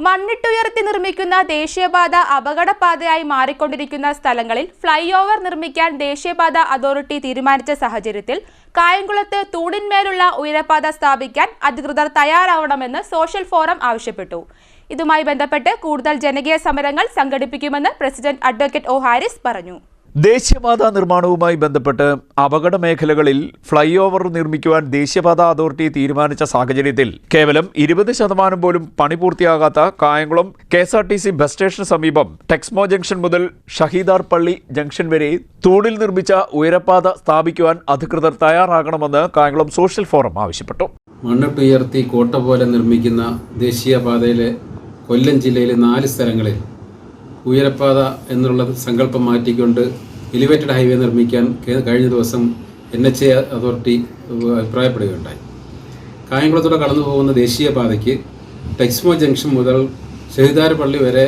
മണ്ണിട്ടുയർത്തി നിർമ്മിക്കുന്ന ദേശീയപാത അപകടപാതയായി മാറിക്കൊണ്ടിരിക്കുന്ന സ്ഥലങ്ങളിൽ ഫ്ലൈ ഓവർ നിർമ്മിക്കാൻ ദേശീയപാത അതോറിറ്റി തീരുമാനിച്ച സാഹചര്യത്തിൽ കായംകുളത്ത് തൂണിന്മേലുള്ള ഉയരപാത സ്ഥാപിക്കാൻ അധികൃതർ തയ്യാറാവണമെന്ന് സോഷ്യൽ ഫോറം ആവശ്യപ്പെട്ടു. ഇതുമായി ബന്ധപ്പെട്ട് കൂടുതൽ ജനകീയ സമരങ്ങൾ സംഘടിപ്പിക്കുമെന്ന് പ്രസിഡന്റ് അഡ്വക്കേറ്റ് ഒ ഹാരിസ് പറഞ്ഞു. ദേശീയപാത നിർമ്മാണവുമായി ബന്ധപ്പെട്ട് അപകട മേഖലകളിൽ ഫ്ലൈ ഓവർ നിർമ്മിക്കുവാൻ ദേശീയപാത അതോറിറ്റി തീരുമാനിച്ച സാഹചര്യത്തിൽ കേവലം 20% പോലും പണി പൂർത്തിയാകാത്ത കായംകുളം KSRTC ബസ് സ്റ്റേഷന് സമീപം ടെക്സ്മോ ജംഗ്ഷൻ മുതൽ ഷഹീദാർ പള്ളി ജംഗ്ഷൻ വരെ തൂണിൽ നിർമ്മിച്ച ഉയരപാത സ്ഥാപിക്കുവാൻ അധികൃതർ തയ്യാറാകണമെന്ന് കായംകുളം സോഷ്യൽ ഫോറം ആവശ്യപ്പെട്ടു. മണ്ണിട്ടുയർത്തി കോട്ട പോലെ നിർമ്മിക്കുന്ന ദേശീയപാതയിലെ കൊല്ലം ജില്ലയിലെ 4 സ്ഥലങ്ങളിൽ ഉയരപ്പാത എന്നുള്ള സങ്കല്പം മാറ്റിക്കൊണ്ട് എലിവേറ്റഡ് ഹൈവേ നിർമ്മിക്കാൻ കഴിഞ്ഞ ദിവസം NHA അതോറിറ്റി അഭിപ്രായപ്പെടുകയുണ്ടായി. കായംകുളത്തൂടെ കടന്നു പോകുന്ന ദേശീയപാതയ്ക്ക് ടെക്സ്മോ ജംഗ്ഷൻ മുതൽ ഷഹീദാർ പള്ളി വരെ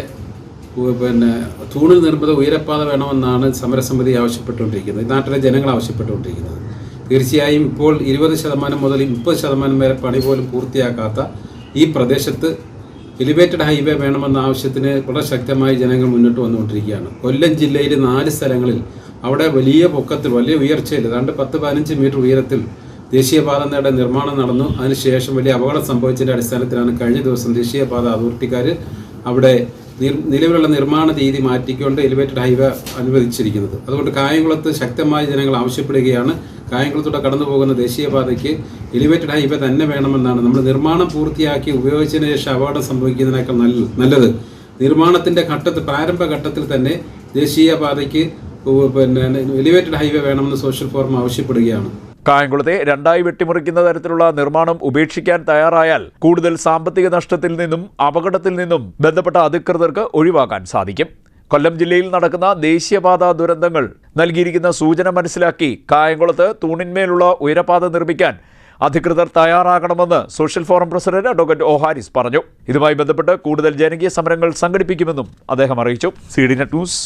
തൂണിൽ നിർമ്മിത ഉയരപ്പാത വേണമെന്നാണ് സമരസമിതി ആവശ്യപ്പെട്ടുകൊണ്ടിരിക്കുന്നത്, നാട്ടിലെ ജനങ്ങൾ ആവശ്യപ്പെട്ടുകൊണ്ടിരിക്കുന്നത്. തീർച്ചയായും ഇപ്പോൾ 20% മുതൽ 30% വരെ പണി പോലും പൂർത്തിയാക്കാത്ത ഈ പ്രദേശത്ത് എലിവേറ്റഡ് ഹൈവേ വേണമെന്ന ആവശ്യത്തിന് വളരെ ശക്തമായി ജനങ്ങൾ മുന്നോട്ട് വന്നുകൊണ്ടിരിക്കുകയാണ്. കൊല്ലം ജില്ലയിലെ 4 സ്ഥലങ്ങളിൽ അവിടെ വലിയ പൊക്കത്തിൽ, വലിയ ഉയർച്ചയിൽ, ഏതാണ്ട് 10-15 മീറ്റർ ഉയരത്തിൽ ദേശീയപാതയുടെ നിർമ്മാണം നടന്നു. അതിനുശേഷം വലിയ അപകടം സംഭവിച്ചതിൻ്റെ അടിസ്ഥാനത്തിലാണ് കഴിഞ്ഞ ദിവസം ദേശീയപാത അതോറിറ്റിക്കാർ അവിടെ നിലവിലുള്ള നിർമ്മാണ രീതി മാറ്റിക്കൊണ്ട് എലിവേറ്റഡ് ഹൈവേ അനുവദിച്ചിരിക്കുന്നത്. അതുകൊണ്ട് കായംകുളത്ത് ശക്തമായി ജനങ്ങൾ ആവശ്യപ്പെടുകയാണ്. കായംകുളത്തൂടെ കടന്നു പോകുന്ന ദേശീയപാതയ്ക്ക് എലിവേറ്റഡ് ഹൈവേ തന്നെ വേണമെന്നാണ്. നമ്മൾ നിർമ്മാണം പൂർത്തിയാക്കി ഉപയോഗിച്ചതിന് ശേഷം അപകടം സംഭവിക്കുന്നതിനേക്കാൾ നല്ലത് നിർമ്മാണത്തിൻ്റെ പ്രാരംഭ ഘട്ടത്തിൽ തന്നെ ദേശീയപാതയ്ക്ക് എലിവേറ്റഡ് ഹൈവേ വേണമെന്ന് സോഷ്യൽ ഫോറം ആവശ്യപ്പെടുകയാണ്. കായംകുളത്തെ 2 വെട്ടിമുറിക്കുന്ന തരത്തിലുള്ള നിർമ്മാണം ഉപേക്ഷിക്കാൻ തയ്യാറായാൽ കൂടുതൽ സാമ്പത്തിക നഷ്ടത്തിൽ നിന്നും അപകടത്തിൽ നിന്നും ബന്ധപ്പെട്ട അധികൃതർക്ക് ഒഴിവാക്കാൻ സാധിക്കും. കൊല്ലം ജില്ലയിൽ നടക്കുന്ന ദേശീയപാത ദുരന്തങ്ങൾ നൽകിയിരിക്കുന്ന സൂചന മനസ്സിലാക്കി കായംകുളത്ത് തൂണിന്മേലുള്ള ഉയരപാത നിർമ്മിക്കാൻ അധികൃതർ തയ്യാറാകണമെന്ന് social forum president advocate O Haris പറഞ്ഞു. ഇതുമായി ബന്ധപ്പെട്ട് കൂടുതൽ ജനകീയ സമരങ്ങൾ സംഘടിപ്പിക്കുമെന്നും അദ്ദേഹം അറിയിച്ചു. CDNet news.